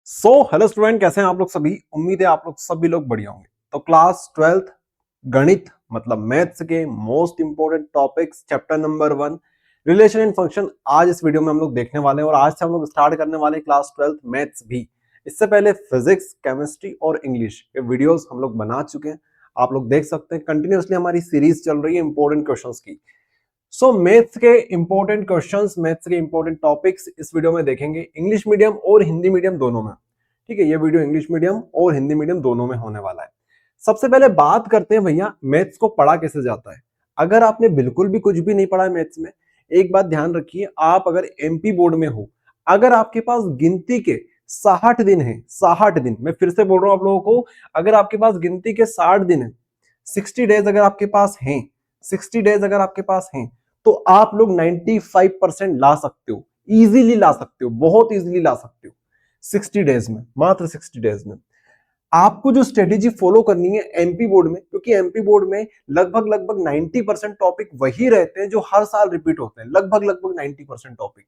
Hello student, कैसे हैं आप लोग सभी। उम्मीद है आप लोग सभी लोग बढ़िया होंगे। तो क्लास 12th गणित मतलब मैथ्स के most important topics chapter number 1 relation and function आज इस वीडियो में हम लोग देखने वाले हैं। और आज से हम लोग स्टार्ट करने वाले हैं क्लास 12th मैथ्स भी। इससे पहले फिजिक्स, केमिस्ट्री और इंग्लिश के वीडियोस हम लोग बना चुके हैं, आप लोग देख सकते हैं। कंटिन्यूअसली हमारी सीरीज चल रही है इंपॉर्टेंट क्वेश्चंस की। मैथ्स के इंपॉर्टेंट क्वेश्चंस, मैथ्स के इंपॉर्टेंट टॉपिक्स इस वीडियो में देखेंगे, इंग्लिश मीडियम और हिंदी मीडियम दोनों में। ठीक है, ये वीडियो इंग्लिश मीडियम और हिंदी मीडियम दोनों में होने वाला है। सबसे पहले बात करते हैं भैया, मैथ्स को पढ़ा कैसे जाता है। अगर आपने बिल्कुल भी कुछ भी नहीं पढ़ा है मैथ्स में, एक बात ध्यान रखिए, आप अगर एमपी बोर्ड में हो, अगर आपके पास गिनती के 60 दिन है, 60 दिन, मैं फिर से बोल रहा हूं आप लोगों को, अगर आपके पास गिनती के 60 दिन है, 60 डेज अगर आपके पास हैं, 60 डेज अगर आपके पास हैं, तो आप लोग 95% ला सकते हो, इजीली ला सकते हो, बहुत इजीली ला सकते हो 60 डेज में, मात्र 60 डेज में। आपको जो स्ट्रेटेजी फॉलो करनी है एमपी बोर्ड में, क्योंकि एमपी बोर्ड में लगभग लगभग 90% टॉपिक वही रहते हैं जो हर साल रिपीट होते हैं, लगभग लगभग 90% टॉपिक।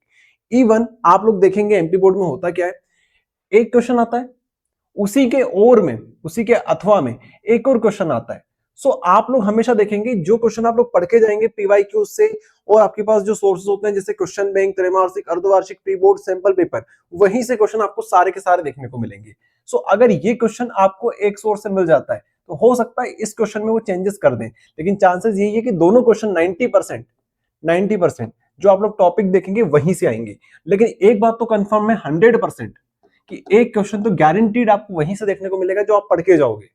इवन आप लोग देखेंगे एमपी बोर्ड में होता क्या है, एक क्वेश्चन आता है, उसी के और में, उसी के अथवा में एक और क्वेश्चन आता है। आप लोग हमेशा देखेंगे जो क्वेश्चन आप लोग पढ़ के जाएंगे पीवाईक्यू से, और आपके पास जो सोर्सेज होते हैं जैसे क्वेश्चन बैंक, त्रैमासिक, अर्धवार्षिक, प्री बोर्ड, सैंपल पेपर, वहीं से क्वेश्चन आपको सारे के सारे देखने को मिलेंगे। अगर ये क्वेश्चन आपको एक सोर्स से मिल जाता है तो हो सकता है इस क्वेश्चन में वो चेंजेस कर दें, लेकिन चांसेस यही है कि दोनों क्वेश्चन 90% जो आप लोग टॉपिक देखेंगे वहीं से आएंगे। लेकिन एक बात तो कंफर्म है 100% कि एक क्वेश्चन तो गारंटीड आपको वहीं से देखने को मिलेगा जो आप पढ़ के जाओगे,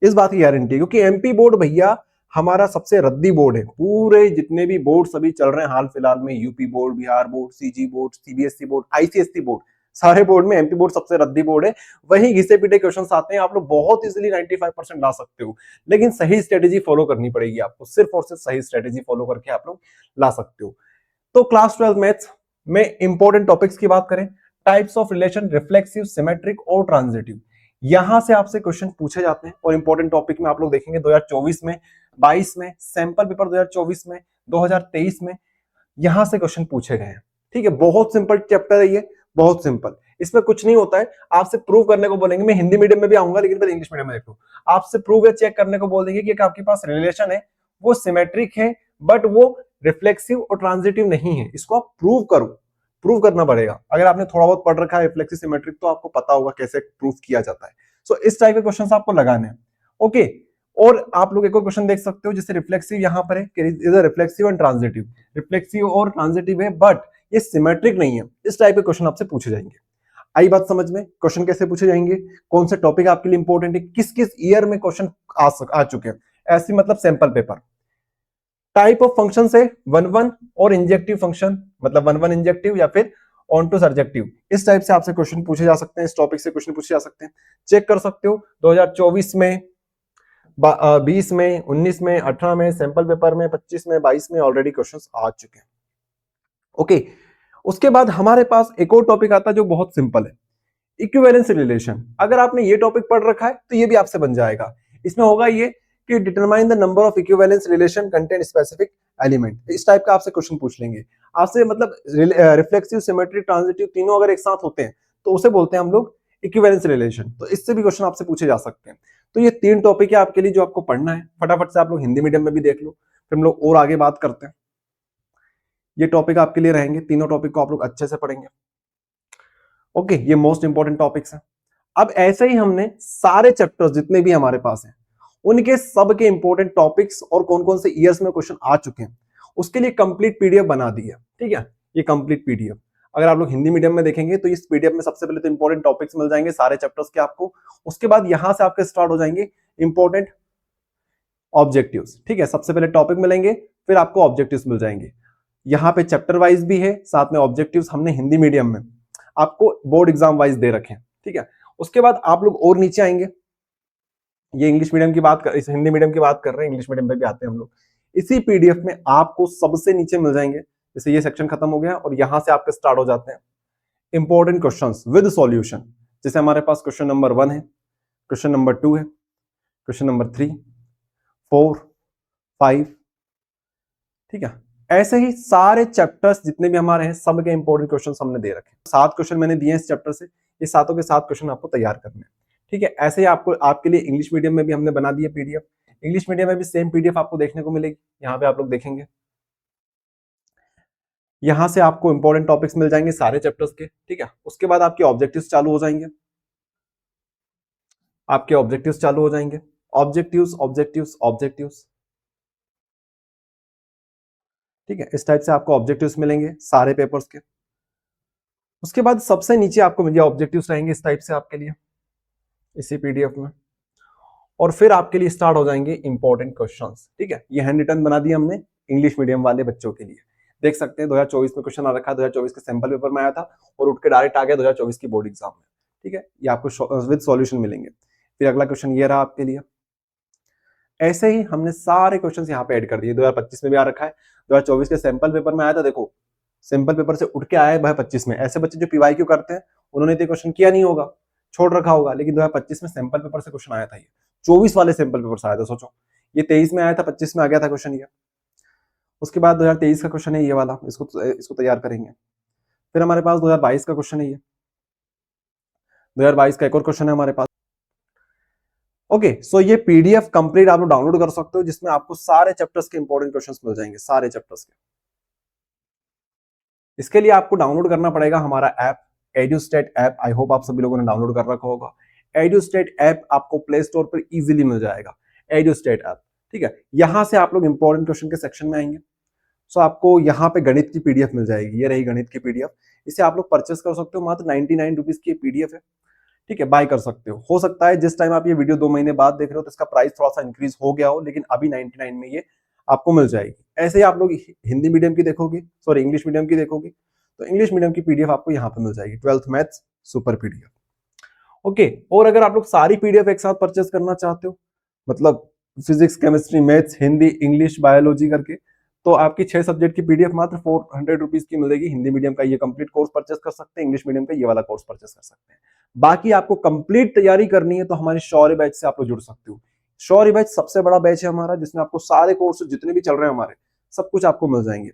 इस बात की गारंटी है। क्योंकि एमपी बोर्ड भैया हमारा सबसे रद्दी बोर्ड है, पूरे जितने भी बोर्ड सभी चल रहे हैं हाल फिलहाल में, UP board, Bihar board, CG board, CBSE board, ICSE board, सारे बोर्ड में एमपी बोर्ड सबसे रद्दी बोर्ड है। वही घिसे पिटे क्वेश्चंस आते हैं, आप लोग बहुत इजीली 95% ला सकते हो, लेकिन सही स्ट्रेटेजी फॉलो करनी पड़ेगी आपको, सिर्फ और सिर्फ सही स्ट्रेटेजी फॉलो करके आप लोग ला सकते हो। तो क्लास 12 मैथ्स में इंपॉर्टेंट टॉपिक्स की बात करें, types of relation, reflexive, symmetric और ट्रांजिटिव, यहां से आपसे क्वेश्चन पूछे जाते हैं। और इंपॉर्टेंट टॉपिक में आप लोग देखेंगे 2024 में, 22 में, सैंपल पेपर 2024 में, 2023 में, यहां से क्वेश्चन पूछे गए हैं। ठीक है, बहुत सिंपल चैप्टर है ये, बहुत सिंपल, इसमें कुछ नहीं होता है। आपसे प्रूव करने को बोलेंगे, मैं हिंदी मीडियम में भी आऊंगा लेकिन पहले इंग्लिश मीडियम में देखो, आपसे प्रूव या चेक करने को बोल देंगे कि आपके पास रिलेशन है, वो सिमेट्रिक है बट वो रिफ्लेक्सिव और ट्रांजिटिव नहीं है, इसको आप प्रूव करो, प्रूव करना पड़ेगा। अगर आपने थोड़ा बहुत पढ़ रखा है रिफ्लेक्सिव सिमेट्रिक तो आपको पता होगा कैसे प्रूव किया जाता है। इस टाइप के क्वेश्चन आपको लगाने हैं। ओके, और आप लोग एक और क्वेश्चन देख सकते हो, जैसे रिफ्लेक्सिव यहां पर है, इधर रिफ्लेक्सिव एंड ट्रांजिटिव, रिफ्लेक्सिव और ट्रांजिटिव है बट ये सिमेट्रिक नहीं है, इस टाइप के क्वेश्चन आपसे पूछे जाएंगे। आई बात समझ में, क्वेश्चन कैसे पूछे जाएंगे, कौन से टॉपिक आपके लिए इंपॉर्टेंट है, किस किस ईयर में क्वेश्चन आ चुके हैं, ऐसी मतलब sample paper. Type of function से वन वन और इंजेक्टिव फंक्शन, मतलब वन वन इंजेक्टिव या फिर ऑन टू सर्जेक्टिव, इस टाइप से आपसे क्वेश्चन पूछे जा सकते हैं, इस टॉपिक से क्वेश्चन पूछे जा सकते हैं। चेक कर सकते हो 2024 में, 20 में, 19 में, 18 में, सैंपल पेपर में, 25 में, 22 में ऑलरेडी क्वेश्चंस आ चुके हैं। ओके, उसके बाद हमारे पास एक और टॉपिक आता है जो बहुत सिंपल है, इक्विवेलेंस रिलेशन। अगर आपने ये टॉपिक पढ़ रखा है तो ये भी आपसे बन जाएगा। इसमें होगा ये कि determine the number of equivalence relation contain specific element, इस टाइप का आपसे क्वेश्चन पूछ लेंगे आपसे। मतलब रिफ्लेक्सिव, सिमेट्रिक, ट्रांजिटिव तीनों अगर एक साथ होते हैं तो उसे बोलते हैं हम लोग इक्विवेलेंस रिलेशन। तो इससे भी क्वेश्चन आपसे पूछे जा सकते हैं। तो ये 3 टॉपिक है आपके लिए जो आपको पढ़ना है, फटाफट से आप लोग हिंदी मीडियम में भी देख लो, फिर हम लोग और आगे बात करते हैं। ये टॉपिक आपके लिए रहेंगे, तीनों टॉपिक को आप लोग अच्छे से पढ़ेंगे। ओके, ये मोस्ट इंपॉर्टेंट टॉपिक्स हैं। अब ऐसे ही हमने सारे चैप्टर्स जितने भी हमारे पास हैं उनके सबके इंपॉर्टेंट टॉपिक्स और कौन कौन से ईयर्स में क्वेश्चन आ चुके हैं उसके लिए कंप्लीट पीडीएफ बना दी है। ठीक है, ये कंप्लीट पीडीएफ अगर आप लोग हिंदी मीडियम में देखेंगे तो इस पीडीएफ में सबसे पहले तो इंपॉर्टेंट टॉपिक्स मिल जाएंगे सारे चैप्टर्स के आपको। उसके बाद यहां से आपके स्टार्ट हो जाएंगे इंपॉर्टेंट ऑब्जेक्टिव्स। ठीक है, सबसे पहले टॉपिक मिलेंगे, फिर आपको ऑब्जेक्टिव्स मिल जाएंगे। यहाँ पे चैप्टर वाइज भी है, साथ में ऑब्जेक्टिव्स हमने हिंदी मीडियम में आपको बोर्ड एग्जाम वाइज दे रखे हैं। ठीक है, उसके बाद आप लोग और नीचे आएंगे, ये इंग्लिश मीडियम की बात कर, इस हिंदी मीडियम की बात कर रहे हैं, इंग्लिश मीडियम पे भी आते हैं हम लोग। इसी पीडीएफ में आपको सबसे नीचे मिल जाएंगे, जैसे ये सेक्शन खत्म हो गया और यहां से आपके स्टार्ट हो जाते हैं इंपॉर्टेंट क्वेश्चंस विद सॉल्यूशन। जैसे हमारे पास क्वेश्चन नंबर 1 है, क्वेश्चन नंबर 2 है, क्वेश्चन नंबर 3, 4, 5, ठीक है, ऐसे ही सारे चैप्टर्स जितने भी हमारे हैं सब के इंपॉर्टेंट क्वेश्चन हमने दे रखे हैं। 7 क्वेश्चन मैंने दिए हैं इस चैप्टर से, ये सातों के 7 क्वेश्चन आपको तैयार करने हैं। ठीक है, ऐसे ही आपको आपके लिए इंग्लिश मीडियम में भी हमने बना दिया पीडीएफ। इंग्लिश मीडियम में भी सेम पीडीएफ आपको देखने को मिलेगी, यहाँ पे आप लोग देखेंगे। यहाँ से आपको इंपॉर्टेंट टॉपिक्स मिल जाएंगे सारे चैप्टर्स के। ठीक है, उसके बाद आपके ऑब्जेक्टिव्स चालू हो जाएंगे, आपके ऑब्जेक्टिव्स चालू हो जाएंगे। ऑब्जेक्टिव्स ऑब्जेक्टिव्स ऑब्जेक्टिव्स, ठीक है, इस टाइप से आपको ऑब्जेक्टिव्स मिलेंगे सारे पेपर्स के। उसके बाद सबसे नीचे आपको मिल जाए ऑब्जेक्टिव्स रहेंगे इस टाइप से आपके लिए इसी पीडीएफ में। और फिर आपके लिए स्टार्ट हो जाएंगे इंपॉर्टेंट क्वेश्चंस। ठीक है, ये हैंड रिटन बना दिया हमने इंग्लिश मीडियम वाले बच्चों के लिए। देख सकते हैं 2024 में क्वेश्चन आ रखा है, 2024 के सैंपल पेपर में आया था और उठ के डायरेक्ट आ गया 2024 की बोर्ड एग्जाम में। ठीक है, ये आपको विद सॉल्यूशन मिलेंगे। फिर अगला क्वेश्चन ये रहा आपके लिए। ऐसे ही हमने सारे क्वेश्चंस यहाँ पे ऐड कर दिए। 2025 में भी आ रखा है, 2024 के सैंपल पेपर में आया था। देखो सैंपल पेपर से उठ के आया है 2025 में। ऐसे बच्चे जो पीवाईक्यू करते हैं उन्होंने तो क्वेश्चन किया नहीं होगा, छोड़ रखा होगा, लेकिन 2025 में सैंपल पेपर से क्वेश्चन आया था। ये 24 वाले सैंपल पेपर से आया था, सोचो ये 23 में आया था, 25 में आ गया था क्वेश्चन ये। उसके बाद 2023 का क्वेश्चन है ये वाला, इसको तैयार करेंगे। फिर हमारे पास 2022 का क्वेश्चन है ये, 2022 का एक और क्वेश्चन है हमारे पास। ओके, सो ये पीडीएफ कंप्लीट आप लोग डाउनलोड कर सकते हो, जिसमें आपको सारे चैप्टर्स के इंपॉर्टेंट क्वेश्चंस मिल जाएंगे, सारे चैप्टर्स के। इसके लिए आपको डाउनलोड करना पड़ेगा हमारा ऐप, एडुस्टेट ऐप। आई होप आप सभी लोगों ने डाउनलोड कर रखा होगा। एडुस्टेट ऐप आपको प्ले स्टोर पर इजीली मिल जाएगा, एडुस्टेट ऐप। ठीक है, यहां से आप लोग इंपॉर्टेंट क्वेश्चन के सेक्शन में आएंगे। सो आपको यहाँ पे गणित की पीडीएफ मिल जाएगी, ये रही गणित की पीडीएफ। इसे आप लोग परचेस कर सकते हो, मात्र 99 रुपीज की पीडीएफ है। ठीक है, बाय कर सकते हो सकता है जिस टाइम आप ये वीडियो 2 महीने बाद देख रहे हो तो इसका प्राइस थोड़ा सा इंक्रीज हो गया हो, लेकिन अभी 99 में ये आपको मिल जाएगी। ऐसे ही आप लोग हिंदी मीडियम की देखोगे, सॉरी इंग्लिश मीडियम की देखोगे, तो इंग्लिश मीडियम की पीडीएफ आपको यहाँ पे मिल जाएगी, 12th maths super PDF. Okay, और अगर आप लोग सारी पीडीएफ एक साथ परचेस करना चाहते हो, मतलब physics chemistry maths Hindi English biology करके, तो आपकी 6 सब्जेक्ट की पीडीएफ मात्र 400 रुपीज की मिलेगी। हिंदी मीडियम का ये कंप्लीट कोर्स परचेस कर सकते हैं, इंग्लिश मीडियम का ये वाला कोर्स परचेस कर सकते हैं। बाकी आपको कंप्लीट तैयारी करनी है तो हमारे शौर्य बैच से आप लोग जुड़ सकते हो। शौर्य बैच सबसे बड़ा बैच है हमारा, जिसमें आपको सारे कोर्स जितने भी चल रहे हैं हमारे, सब कुछ आपको मिल जाएंगे।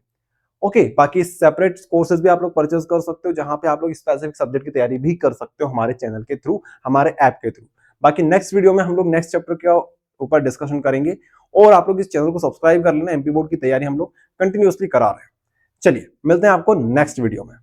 ओके, बाकी सेपरेट कोर्सेज भी आप लोग परचेस कर सकते हो, जहां पे आप लोग स्पेसिफिक सब्जेक्ट की तैयारी भी कर सकते हो हमारे चैनल के थ्रू, हमारे ऐप के थ्रू। बाकी नेक्स्ट वीडियो में हम लोग नेक्स्ट चैप्टर के ऊपर डिस्कशन करेंगे, और आप लोग इस चैनल को सब्सक्राइब कर लेना, एमपी बोर्ड की तैयारी हम लोग कंटिन्यूअसली करा रहे हैं। चलिए मिलते हैं आपको नेक्स्ट वीडियो में।